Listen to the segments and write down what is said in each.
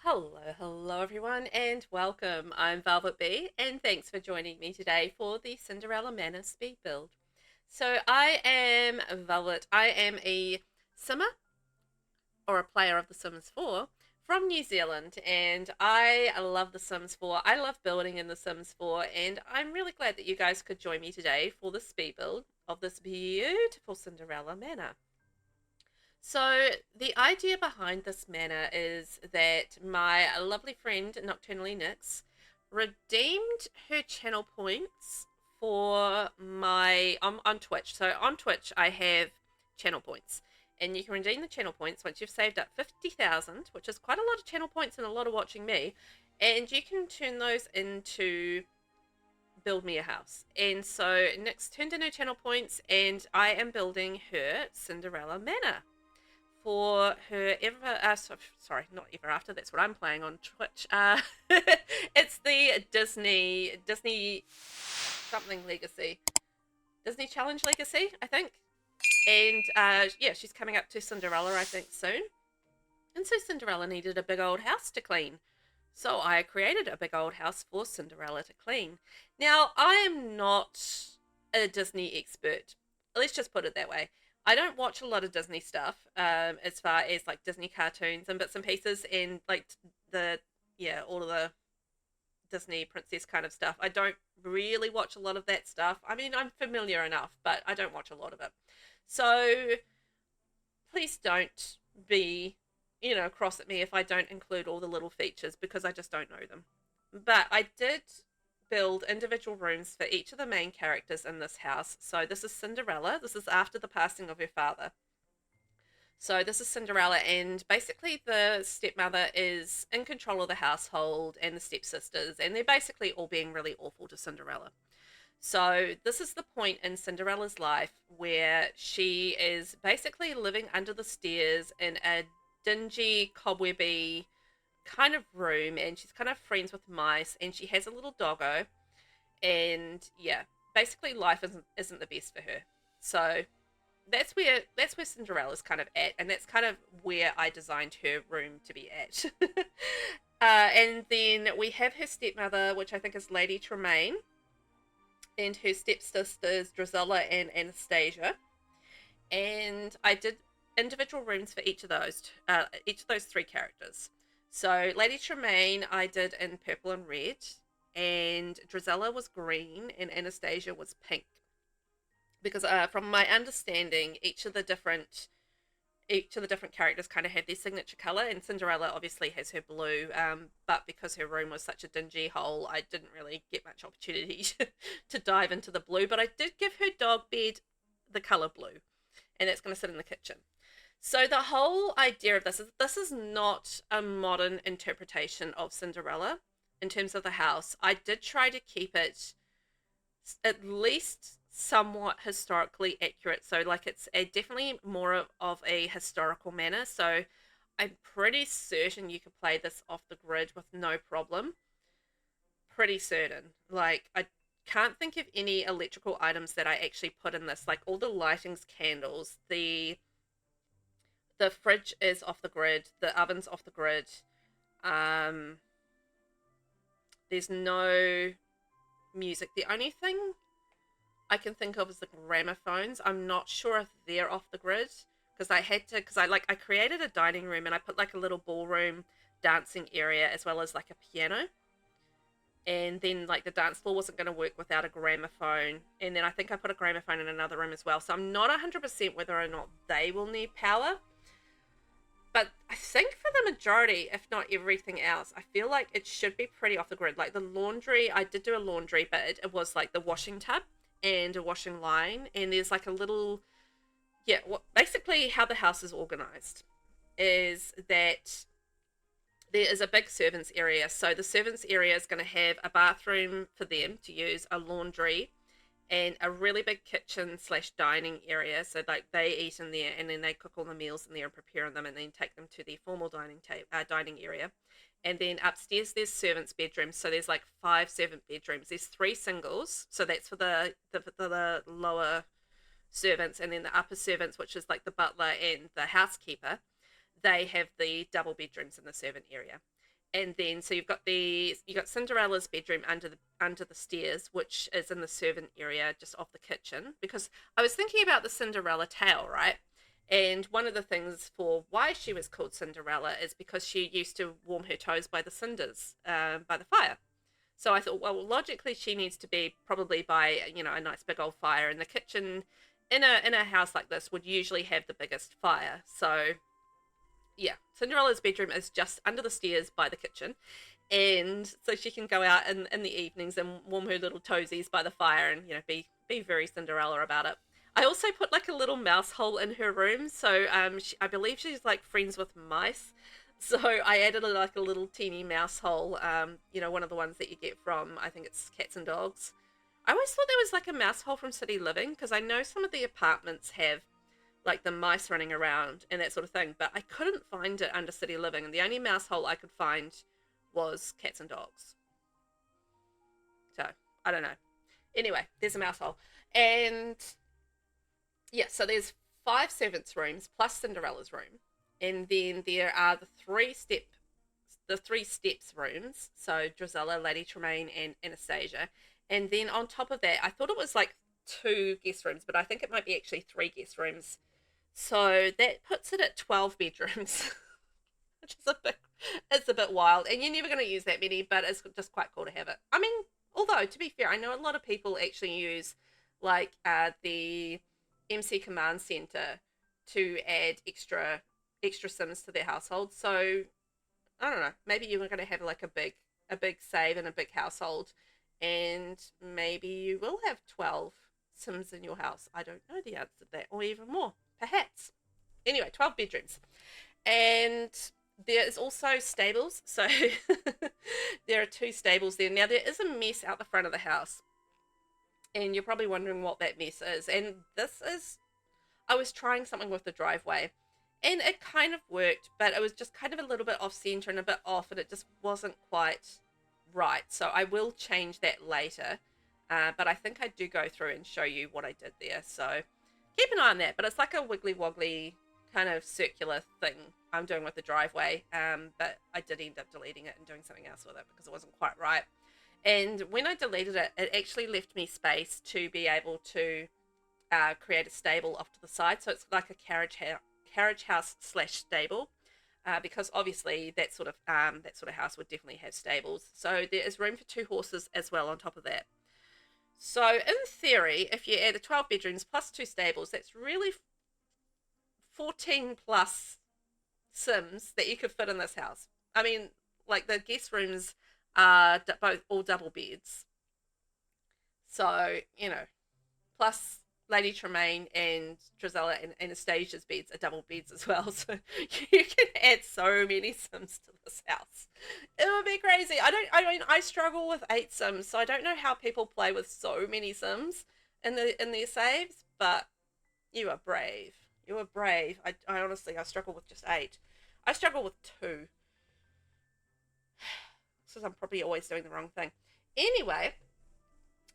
Hello everyone, and welcome. I'm VelvettB, and thanks for joining me today for the Cinderella Manor speed build. So I am Velvet. I am a simmer, or a player of The Sims 4, from New Zealand, and I love The Sims 4. I love building in The Sims 4, and I'm really glad that you guys could join me today for the speed build of this beautiful Cinderella Manor. So, the idea behind this manor is that my lovely friend Nocturnally Nix redeemed her channel points for my on Twitch. So on Twitch I have channel points, and you can redeem the channel points once you've saved up 50,000, which is quite a lot of channel points and a lot of watching me, and you can turn those into build me a house. And so Nix turned in her channel points, and I am building her Cinderella Manor for her sorry, not ever after. That's what I'm playing on Twitch. It's the Disney something Legacy, Disney Challenge Legacy, I think. And yeah, she's coming up to Cinderella, I think, soon. And so Cinderella needed a big old house to clean. So I created a big old house for Cinderella to clean. Now, I am not a Disney expert. Let's just put it that way. I don't watch a lot of Disney stuff, as far as like Disney cartoons and bits and pieces, and like all of the Disney princess kind of stuff. I don't really watch a lot of that stuff. I mean, I'm familiar enough, but I don't watch a lot of it. So please don't be, cross at me if I don't include all the little features, because I just don't know them. But I did build individual rooms for each of the main characters in this house. So this is Cinderella. This is after the passing of her father. So this is Cinderella, and basically the stepmother is in control of the household, and the stepsisters, and they're basically all being really awful to Cinderella. So this is the point in Cinderella's life where she is basically living under the stairs in a dingy, cobwebby kind of room, and she's kind of friends with mice, and she has a little doggo, and yeah, basically life isn't the best for her. So that's where Cinderella's kind of at, and that's kind of where I designed her room to be at. And then we have her stepmother, which I think is Lady Tremaine, and her stepsisters Drizella and Anastasia. And I did individual rooms for each of those three characters. So Lady Tremaine I did in purple and red, and Drizella was green, and Anastasia was pink. Because from my understanding, each of the different characters kind of have their signature color, and Cinderella obviously has her blue, but because her room was such a dingy hole, I didn't really get much opportunity to dive into the blue, but I did give her dog bed the color blue, and it's going to sit in the kitchen. So the whole idea of this is not a modern interpretation of Cinderella in terms of the house. I did try to keep it at least somewhat historically accurate. So like it's definitely more of a historical manner. So I'm pretty certain you could play this off the grid with no problem. Pretty certain. Like I can't think of any electrical items that I actually put in this. Like all the lightings, candles, the fridge is off the grid, the oven's off the grid. There's no music. The only thing I can think of is the gramophones. I'm not sure if they're off the grid, because I created a dining room, and I put like a little ballroom dancing area as well as like a piano. And then like the dance floor wasn't going to work without a gramophone. And then I think I put a gramophone in another room as well. So I'm not 100% whether or not they will need power. But I think for the majority, if not everything else, I feel like it should be pretty off the grid. Like the laundry, I did do a laundry, but it was like the washing tub and a washing line. And there's like a little, basically how the house is organized is that there is a big servants area. So the servants area is going to have a bathroom for them to use, a laundry, and a really big kitchen / dining area. So like they eat in there, and then they cook all the meals in there and prepare them, and then take them to the formal dining area. And then upstairs there's servants' bedrooms. So there's like 5 servant bedrooms. There's 3 singles. So that's for the lower servants, and then the upper servants, which is like the butler and the housekeeper, they have the double bedrooms in the servant area. And then so you got Cinderella's bedroom under the stairs, which is in the servant area just off the kitchen. Because I was thinking about the Cinderella tale, right? And one of the things for why she was called Cinderella is because she used to warm her toes by the cinders, by the fire. So I thought, well, logically, she needs to be probably by, you know, a nice big old fire. And the kitchen in a house like this would usually have the biggest fire. So yeah, Cinderella's bedroom is just under the stairs by the kitchen. And so she can go out in the evenings and warm her little toesies by the fire and, you know, be very Cinderella about it. I also put like a little mouse hole in her room. So I believe she's like friends with mice. So I added like a little teeny mouse hole, you know, one of the ones that you get from, I think it's Cats and Dogs. I always thought there was like a mouse hole from City Living because I know some of the apartments have like the mice running around and that sort of thing, but I couldn't find it under City Living, and the only mouse hole I could find was Cats and Dogs. So I don't know. Anyway, there's a mouse hole, and yeah, so there's 5 servants' rooms plus Cinderella's room, and then there are the three steps rooms. So Drizella, Lady Tremaine, and Anastasia, and then on top of that, I thought it was like 2 guest rooms, but I think it might be actually 3 guest rooms. So that puts it at 12 bedrooms, which is it's a bit wild. And you're never going to use that many, but it's just quite cool to have it. I mean, although to be fair, I know a lot of people actually use like the MC Command Center to add extra Sims to their household. So I don't know, maybe you're going to have like a big save and a big household, and maybe you will have 12 Sims in your house. I don't know the answer to that, or even more, perhaps. Anyway, 12 bedrooms. And there is also stables. So there are 2 stables there. Now, there is a mess out the front of the house. And you're probably wondering what that mess is. And I was trying something with the driveway. And it kind of worked, but it was just kind of a little bit off center and a bit off, and it just wasn't quite right. So I will change that later. But I think I do go through and show you what I did there. So keep an eye on that. But it's like a wiggly woggly kind of circular thing I'm doing with the driveway. But I did end up deleting it and doing something else with it because it wasn't quite right. And when I deleted it, it actually left me space to be able to create a stable off to the side. So it's like a carriage house / stable. Because obviously that sort of house would definitely have stables. So there is room for 2 horses as well on top of that. So in theory, if you add the 12 bedrooms plus 2 stables, that's really 14 plus Sims that you could fit in this house. I mean, like the guest rooms are both all double beds. So, you know, plus Lady Tremaine and Drizella and Anastasia's beds are double beds as well. So you can add so many Sims to this house. It would be crazy. I struggle with 8 Sims, so I don't know how people play with so many Sims in their saves, but you are brave. You are brave. I honestly, I struggle with just 8. I struggle with 2. So I'm probably always doing the wrong thing. Anyway,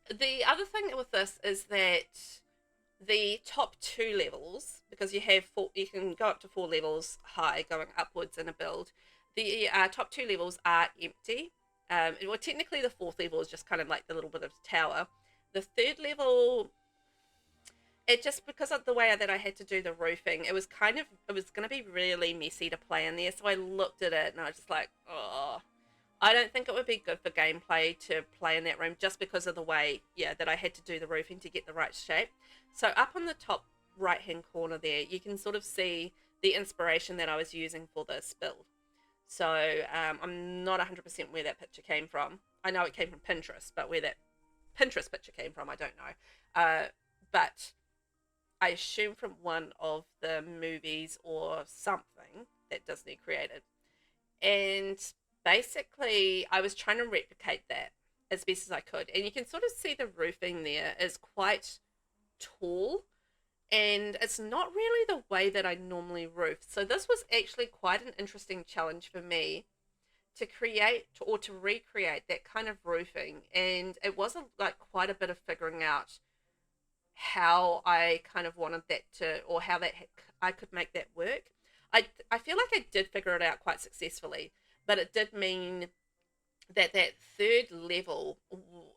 the other thing with this is that the top 2 levels, because you can go up to 4 levels high going upwards in a build. The top 2 levels are empty. Well, technically the 4th level is just kind of like the little bit of tower. The 3rd level, it just, because of the way that I had to do the roofing, it was going to be really messy to play in there. So I looked at it and I was just like, oh, I don't think it would be good for gameplay to play in that room just because of the way, that I had to do the roofing to get the right shape. So up on the top right-hand corner there, you can sort of see the inspiration that I was using for this build. So I'm not 100% where that picture came from. I know it came from Pinterest, but where that Pinterest picture came from, I don't know. But I assume from one of the movies or something that Disney created. And basically, I was trying to replicate that as best as I could. And you can sort of see the roofing there is quite tall, and it's not really the way that I normally roof. So this was actually quite an interesting challenge for me to create or to recreate that kind of roofing. And it wasn't like quite a bit of figuring out how I kind of wanted that to, or how that I could make that work. I feel like I did figure it out quite successfully, but it did mean that that third level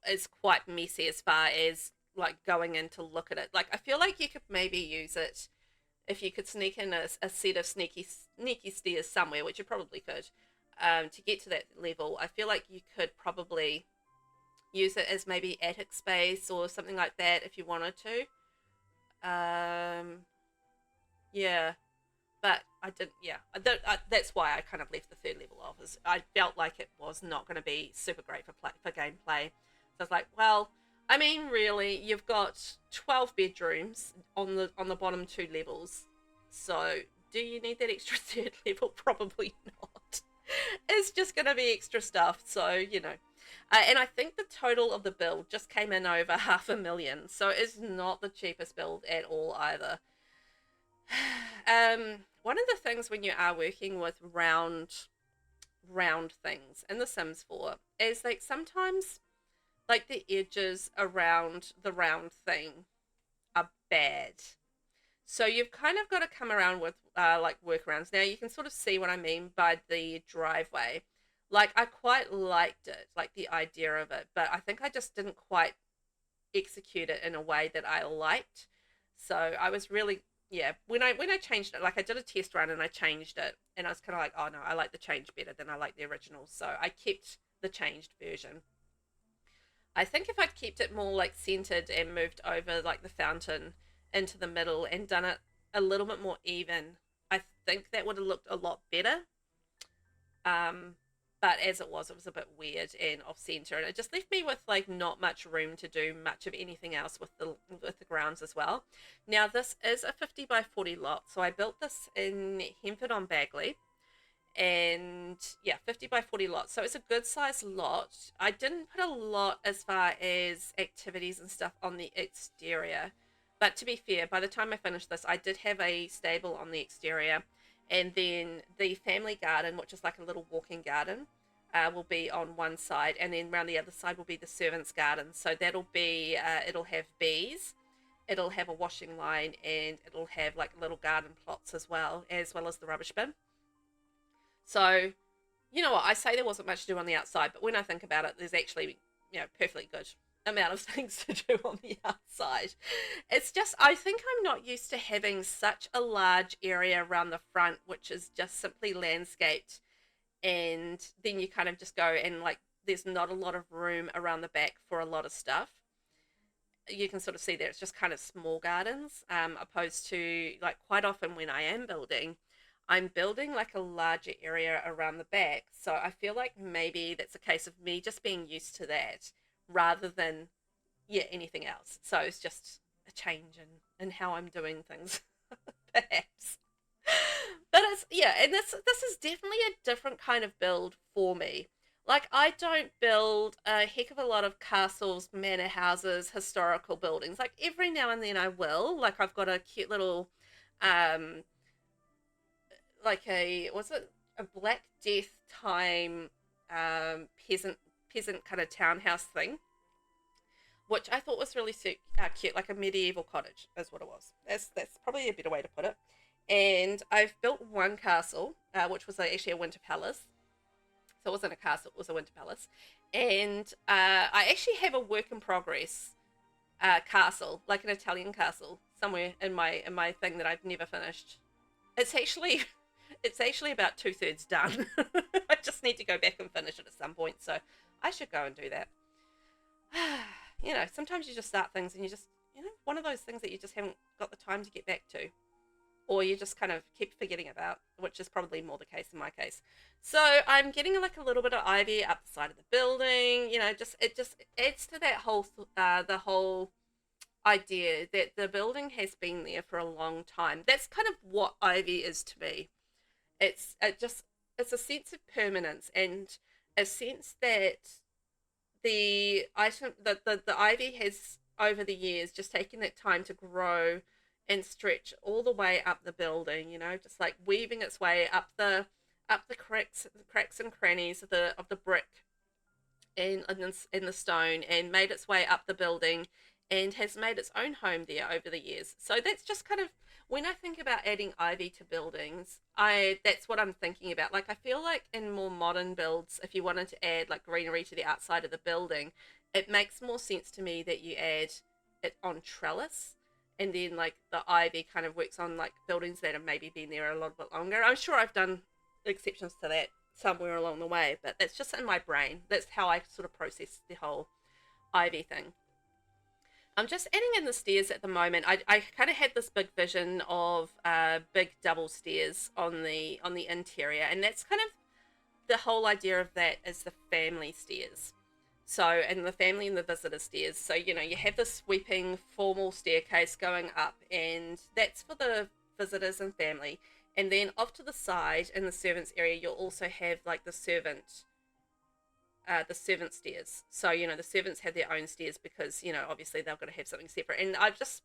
is quite messy as far as like going in to look at it. Like I feel like you could maybe use it if you could sneak in a set of sneaky stairs somewhere, which you probably could, to get to that level. I feel like you could probably use it as maybe attic space or something like that if you wanted to. Yeah, but I didn't. Yeah, that's why I kind of left the third level off. Is I felt like it was not going to be super great for gameplay. So I was like, well, I mean, really, you've got 12 bedrooms on the bottom two levels. So do you need that extra third level? Probably not. It's just going to be extra stuff. So and I think the total of the build just came in over 500,000. So it's not the cheapest build at all either. One of the things when you are working with round things in The Sims 4 is like sometimes like the edges around the round thing are bad. So you've kind of got to come around with like workarounds. Now you can sort of see what I mean by the driveway. Like I quite liked it, like the idea of it, but I think I just didn't quite execute it in a way that I liked. So I was really, yeah, when I changed it, like I did a test run and I changed it and I was kind of like, oh no, I like the change better than I like the original. So I kept the changed version. I think if I'd kept it more like centered and moved over like the fountain into the middle and done it a little bit more even, I think that would have looked a lot better. Um, but as it was a bit weird and off center, and it just left me with like not much room to do much of anything else with the grounds as well. Now this is a 50 by 40 lot, so I built this in Hemford on Bagley, and yeah, 50 by 40 lot, so it's a good size lot. I didn't put a lot as far as activities and stuff on the exterior, but to be fair, by the time I finished this, I did have a stable on the exterior, and then the family garden, which is like a little walking garden, will be on one side, and then around the other side will be the servants garden. So that'll be it'll have bees, it'll have a washing line, and it'll have like little garden plots as well as the rubbish bin. So, you know what? I say there wasn't much to do on the outside, but when I think about it, there's actually, perfectly good amount of things to do on the outside. It's just, I think I'm not used to having such a large area around the front, which is just simply landscaped. And then you kind of just go and like, there's not a lot of room around the back for a lot of stuff. You can sort of see that it's just kind of small gardens, opposed to like quite often when I am building, I'm building like a larger area around the back. So I feel like maybe that's a case of me just being used to that rather than, yeah, anything else. So it's just a change in how I'm doing things, perhaps. But it's, yeah, and this is definitely a different kind of build for me. Like I don't build a heck of a lot of castles, manor houses, historical buildings. Like every now and then I will. Like I've got a cute little um like a Black Death time peasant kind of townhouse thing, which I thought was really cute, like a medieval cottage is what it was. That's probably a better way to put it. And I've built one castle, which was actually a winter palace. So it wasn't a castle; it was a winter palace. And I actually have a work in progress castle, like an Italian castle, somewhere in my thing that I've never finished. It's actually it's actually about 2/3 done. I just need to go back and finish it at some point, so I should go and do that. Sometimes you just start things and you just, one of those things that you just haven't got the time to get back to, or you just kind of keep forgetting about, which is probably more the case in my case. So I'm getting like a little bit of ivy up the side of the building. It just adds to that the whole idea that the building has been there for a long time. That's kind of what ivy is to me. It's a sense of permanence and a sense that the ivy has over the years just taken that time to grow and stretch all the way up the building, just like weaving its way up the cracks and crannies of the brick and the stone, and made its way up the building and has made its own home there over the years. So that's just kind of when I think about adding ivy to buildings, I that's what I'm thinking about. Like I feel like in more modern builds, if you wanted to add like greenery to the outside of the building, it makes more sense to me that you add it on trellis, and then like the ivy kind of works on like buildings that have maybe been there a little bit longer. I'm sure I've done exceptions to that somewhere along the way, but that's just in my brain. That's how I sort of process the whole ivy thing. I'm just adding in the stairs at the moment. I kind of had this big vision of big double stairs on the interior, and that's kind of the whole idea of that is the family stairs. So, and the family and the visitor stairs. So, you know, you have this sweeping formal staircase going up, and that's for the visitors and family. And then off to the side in the servants area, you'll also have like the servant stairs. So, you know, the servants have their own stairs because, you know, obviously they've got to have something separate. And I've just,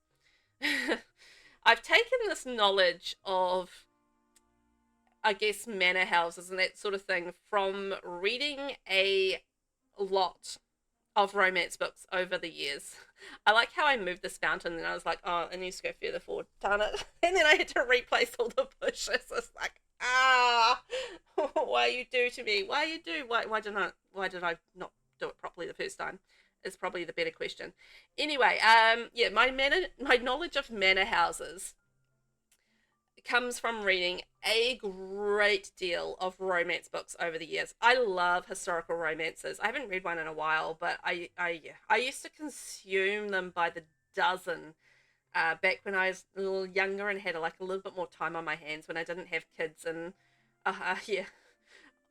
I've taken this knowledge of, I guess, manor houses and that sort of thing from reading a lot of romance books over the years. I like how I moved this fountain and I was like, oh, it needs to go further forward. Darn it. And then I had to replace all the bushes. It's like, ah, why you do to me? Why you do? Why did I not do it properly the first time? Is probably the better question. Anyway, yeah, my knowledge of manor houses comes from reading a great deal of romance books over the years. I love historical romances. I haven't read one in a while, but I used to consume them by the dozen back when I was a little younger and had like a little bit more time on my hands when I didn't have kids and yeah,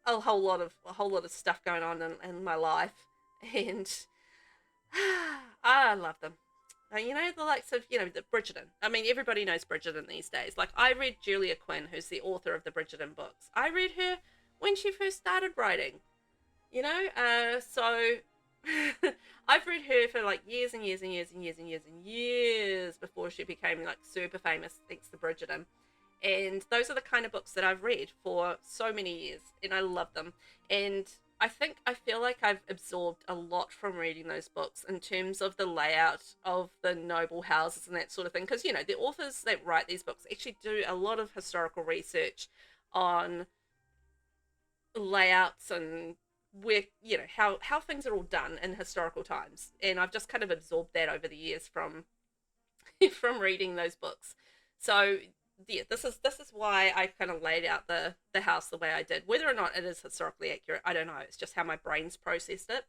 a whole lot of stuff going on in my life, and I love them. You know, the likes of, you know, the Bridgerton. I mean, everybody knows Bridgerton these days. Like, I read Julia Quinn, who's the author of the Bridgerton books. I read her when she first started writing, you know? So I've read her for like years and years and years and years and years and years before she became like super famous thanks to Bridgerton. And those are the kind of books that I've read for so many years, and I love them. And I feel like I've absorbed a lot from reading those books in terms of the layout of the noble houses and that sort of thing. Because, you know, the authors that write these books actually do a lot of historical research on layouts and where, you know, how things are all done in historical times. And I've just kind of absorbed that over the years from from reading those books. So yeah, this is why I kind of laid out the house the way I did. Whether or not it is historically accurate, I don't know. It's just how my brain's processed it.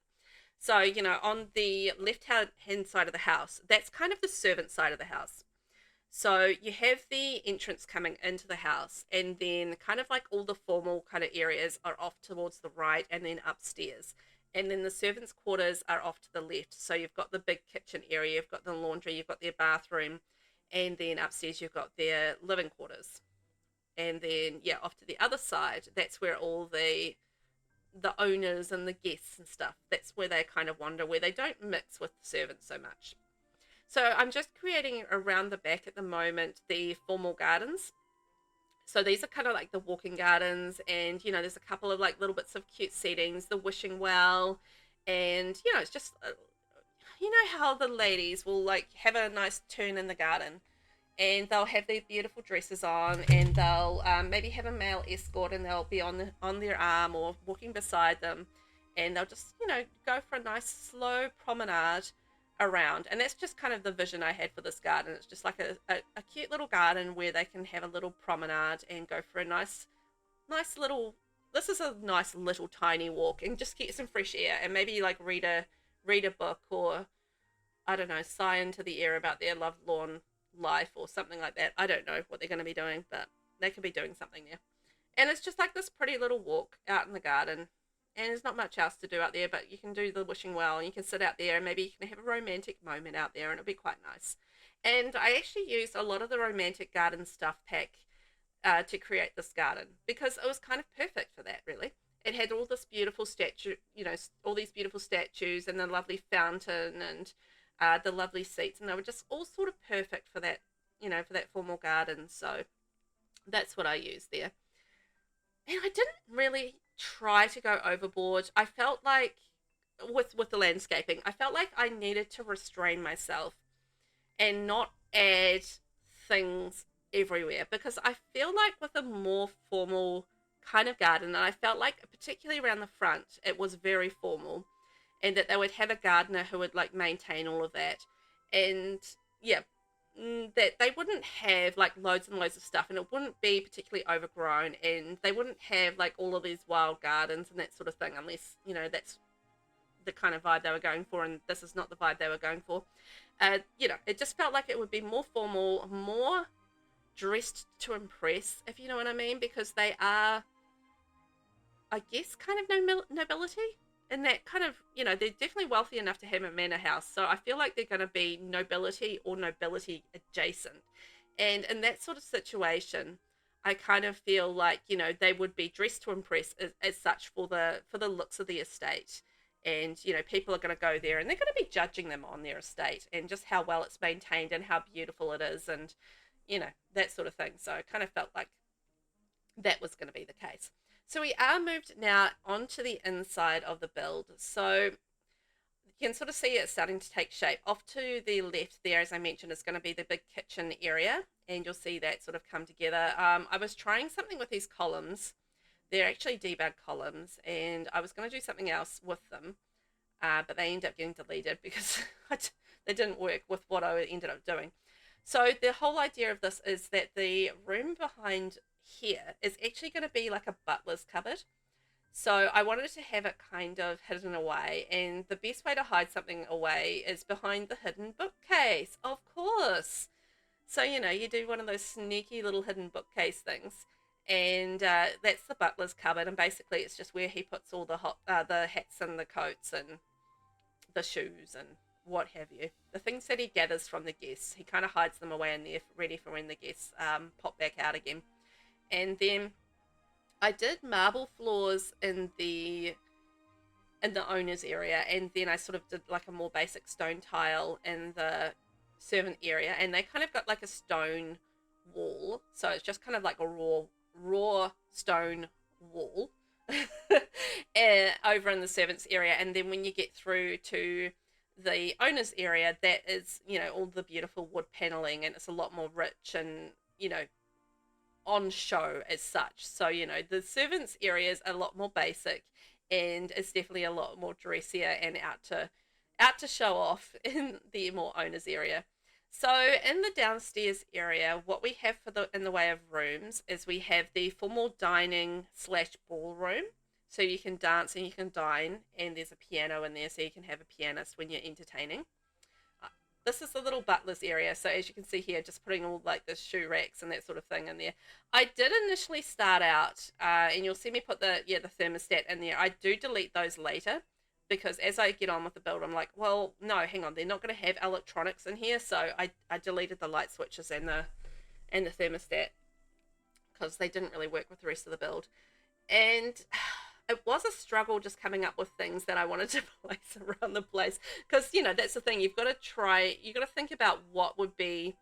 So, you know, on the left hand side of the house, that's kind of the servant side of the house. So you have the entrance coming into the house, and then kind of like all the formal kind of areas are off towards the right and then upstairs. And then the servants' quarters are off to the left. So you've got the big kitchen area, you've got the laundry, you've got their bathroom, and then upstairs you've got their living quarters. And then yeah, off to the other side, that's where all the owners and the guests and stuff, that's where they kind of wander, where they don't mix with the servants so much. So I'm just creating around the back at the moment the formal gardens. So these are kind of like the walking gardens, and you know, there's a couple of like little bits of cute settings, the wishing well, and you know, it's just you know how the ladies will like have a nice turn in the garden, and they'll have their beautiful dresses on, and they'll maybe have a male escort, and they'll be on their arm or walking beside them, and they'll just, you know, go for a nice slow promenade around. And that's just kind of the vision I had for this garden. It's just like a cute little garden where they can have a little promenade and go for a nice little, this is a nice little tiny walk, and just get some fresh air, and maybe like read a book, or I don't know, sigh into the air about their lovelorn life or something like that. I don't know what they're going to be doing, but they could be doing something there. And it's just like this pretty little walk out in the garden, and there's not much else to do out there, but you can do the wishing well, and you can sit out there, and maybe you can have a romantic moment out there, and it'll be quite nice. And I actually used a lot of the romantic garden stuff pack to create this garden, because it was kind of perfect for that, really. It had all this beautiful statue, you know, all these beautiful statues, and the lovely fountain, and the lovely seats, and they were just all sort of perfect for that, you know, for that formal garden. So that's what I used there. And I didn't really try to go overboard. I felt like with the landscaping, I felt like I needed to restrain myself and not add things everywhere, because I feel like with a more formal kind of garden, and I felt like particularly around the front, it was very formal, and that they would have a gardener who would like maintain all of that. And yeah, that they wouldn't have like loads and loads of stuff, and it wouldn't be particularly overgrown, and they wouldn't have like all of these wild gardens and that sort of thing, unless, you know, that's the kind of vibe they were going for, and this is not the vibe they were going for. You know, it just felt like it would be more formal, more dressed to impress, if you know what I mean, because they are, I guess, kind of nobility. And that kind of, you know, they're definitely wealthy enough to have a manor house. So I feel like they're going to be nobility or nobility adjacent. And in that sort of situation, I kind of feel like, you know, they would be dressed to impress as such for the looks of the estate. And, you know, people are going to go there and they're going to be judging them on their estate and just how well it's maintained and how beautiful it is, and, you know, that sort of thing. So I kind of felt like that was going to be the case. So we are moved now onto the inside of the build. So you can sort of see it starting to take shape. Off to the left there, as I mentioned, is going to be the big kitchen area, and you'll see that sort of come together. I was trying something with these columns. They're actually debug columns, and I was going to do something else with them, but they ended up getting deleted because they didn't work with what I ended up doing. So the whole idea of this is that the room behind here is actually going to be like a butler's cupboard. So I wanted to have it kind of hidden away, and the best way to hide something away is behind the hidden bookcase, of course. So, you know, you do one of those sneaky little hidden bookcase things, and that's the butler's cupboard, and basically it's just where he puts all the hats and the coats and the shoes and what have you. The things that he gathers from the guests, he kind of hides them away in there, ready for when the guests pop back out again. And then I did marble floors in the owner's area, and then I sort of did like a more basic stone tile in the servant area, and they kind of got like a stone wall, so it's just kind of like a raw stone wall over in the servants area. And then when you get through to the owner's area, that is, you know, all the beautiful wood paneling, and it's a lot more rich and, you know, on show as such. So, you know, the servants area is a lot more basic, and it's definitely a lot more dressier and out to show off in the more owners area. So in the downstairs area, what we have in the way of rooms is we have the formal dining / ballroom. So you can dance and you can dine, and there's a piano in there, so you can have a pianist when you're entertaining. This is the little butler's area. So as you can see here, just putting all like the shoe racks and that sort of thing in there. I did initially start out, and you'll see me put the thermostat in there. I do delete those later, because as I get on with the build, I'm like, well, no, hang on, they're not going to have electronics in here. So I deleted the light switches and the thermostat, because they didn't really work with the rest of the build. And it was a struggle just coming up with things that I wanted to place around the place, because, you know, that's the thing. You've got to think about what would be,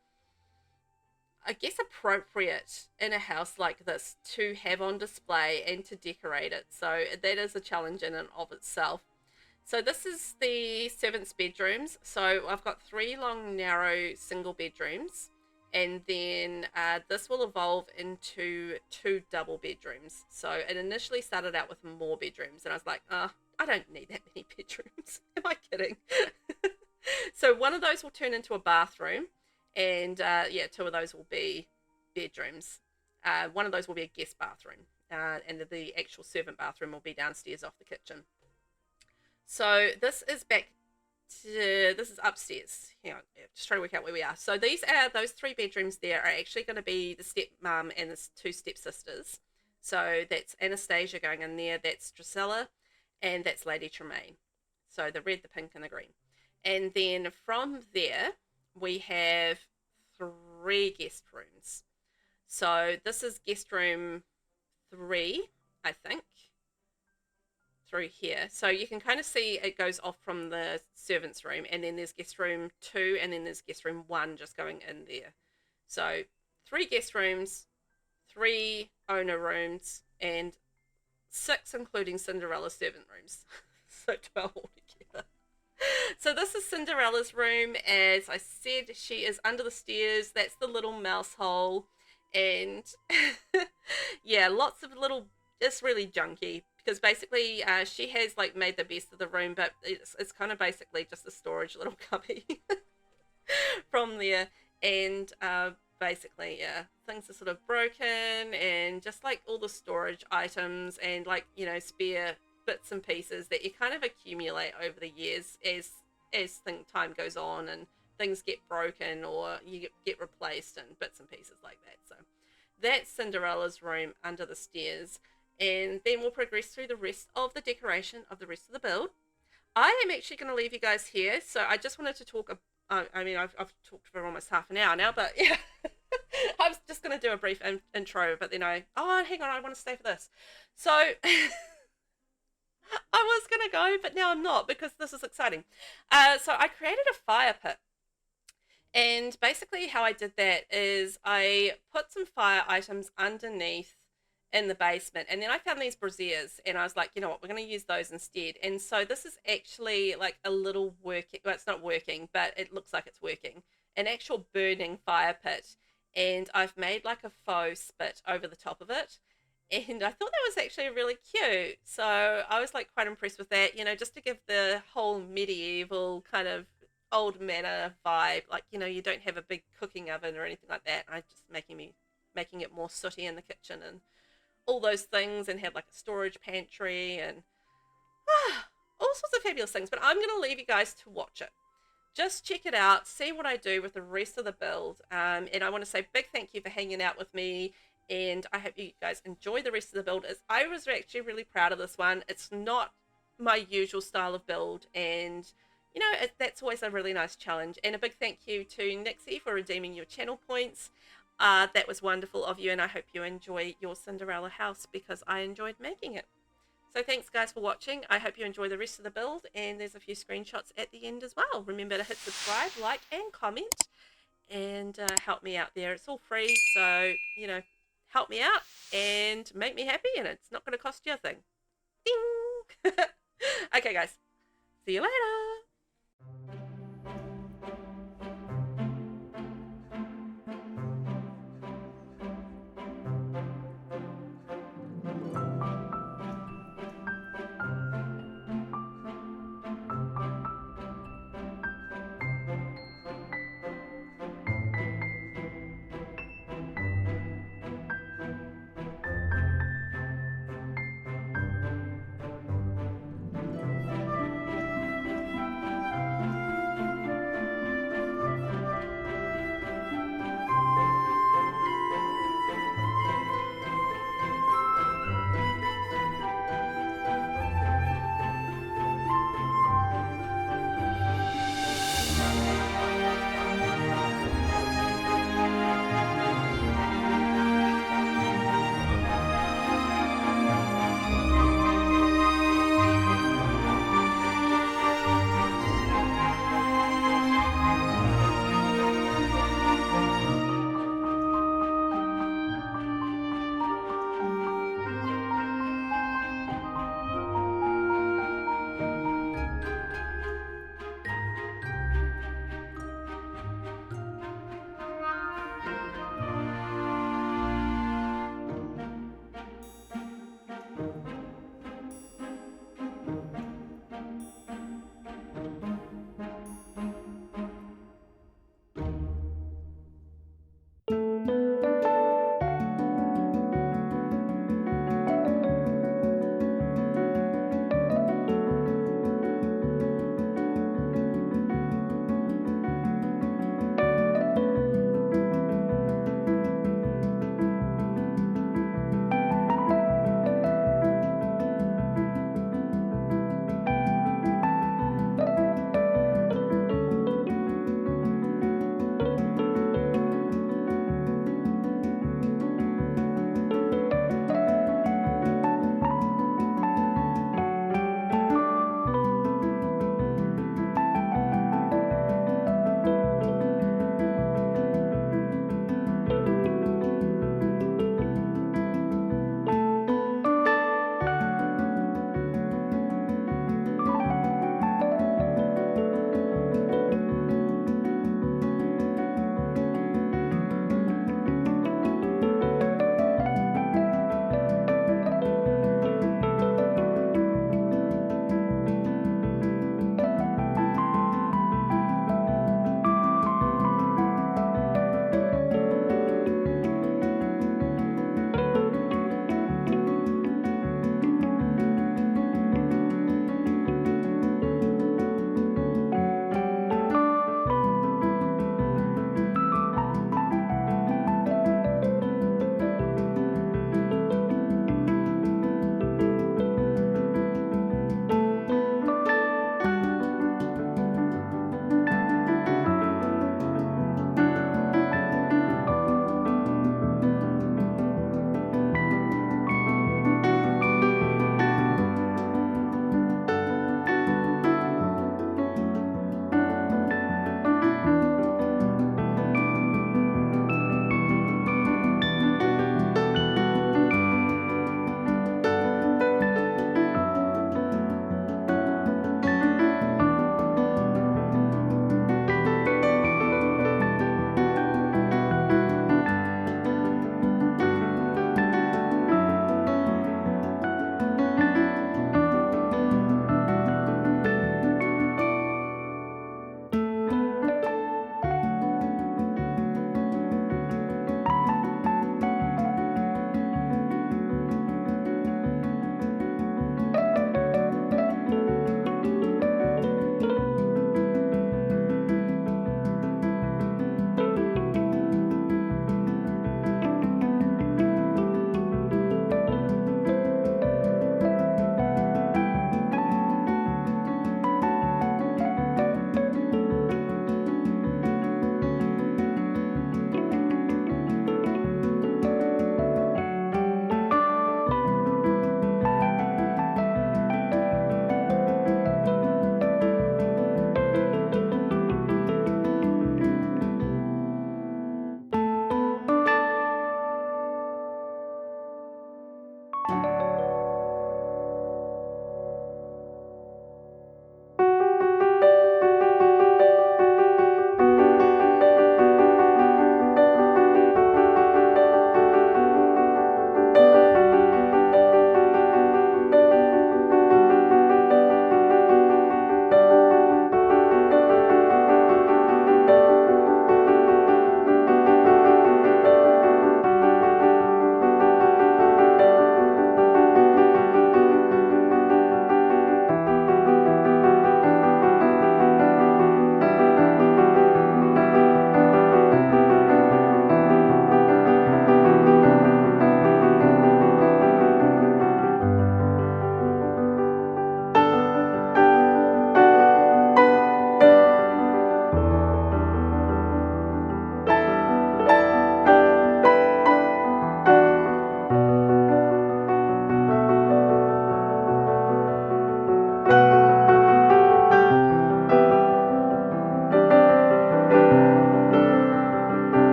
I guess, appropriate in a house like this to have on display and to decorate it. So that is a challenge in and of itself. So this is the servants' bedrooms. So I've got 3 long, narrow single bedrooms, and then this will evolve into 2 double bedrooms. So it initially started out with more bedrooms, and I was like, I don't need that many bedrooms. Am I kidding? So one of those will turn into a bathroom, and 2 of those will be bedrooms. One of those will be a guest bathroom, and the actual servant bathroom will be downstairs off the kitchen. So this is upstairs. Hang on, just trying to work out where we are. So those 3 bedrooms there are actually going to be the stepmom and the 2 stepsisters. So that's Anastasia going in there, that's Drusilla, and that's Lady Tremaine. So the red, the pink, and the green. And then from there, we have 3 guest rooms. So this is guest room 3, I think, through here. So you can kind of see it goes off from the servants' room, and then there's guest room 2, and then there's guest room 1 just going in there. So 3 guest rooms, 3 owner rooms, and 6 including Cinderella's servant rooms. So 12 altogether. So this is Cinderella's room. As I said, she is under the stairs. That's the little mouse hole. And yeah, lots of little, it's really junky because basically she has like made the best of the room, but it's kind of basically just a storage little cubby from there. And basically, yeah, things are sort of broken, and just like all the storage items and like, you know, spare bits and pieces that you kind of accumulate over the years as time goes on and things get broken or you get replaced and bits and pieces like that. So that's Cinderella's room under the stairs. And then we'll progress through the rest of the decoration of the rest of the build. I am actually going to leave you guys here. So I just wanted to talk. I mean, I've talked for almost half an hour now, but yeah, I was just going to do a brief intro, but then oh, hang on, I want to stay for this. So I was going to go, but now I'm not because this is exciting. So I created a fire pit. And basically how I did that is I put some fire items underneath in the basement, and then I found these braziers and I was like, you know what, we're going to use those instead. And so this is actually like a little working, well, it's not working, but it looks like it's working, an actual burning fire pit. And I've made like a faux spit over the top of it, and I thought that was actually really cute. So I was like quite impressed with that, you know, just to give the whole medieval kind of old manor vibe. Like, you know, you don't have a big cooking oven or anything like that. I just making it more sooty in the kitchen and all those things, and have like a storage pantry and all sorts of fabulous things. But I'm going to leave you guys to watch it. Just check it out, see what I do with the rest of the build. And I want to say big thank you for hanging out with me. And I hope you guys enjoy the rest of the build. I was actually really proud of this one. It's not my usual style of build, and you know, that's always a really nice challenge. And a big thank you to Nixie for redeeming your channel points. That was wonderful of you, and I hope you enjoy your Cinderella house because I enjoyed making it. So thanks guys for watching. I hope you enjoy the rest of the build, and there's a few screenshots at the end as well. Remember to hit subscribe, like, and comment, and help me out there. It's all free, so, you know, help me out and make me happy, and it's not going to cost you a thing. Ding! Okay guys, see you later!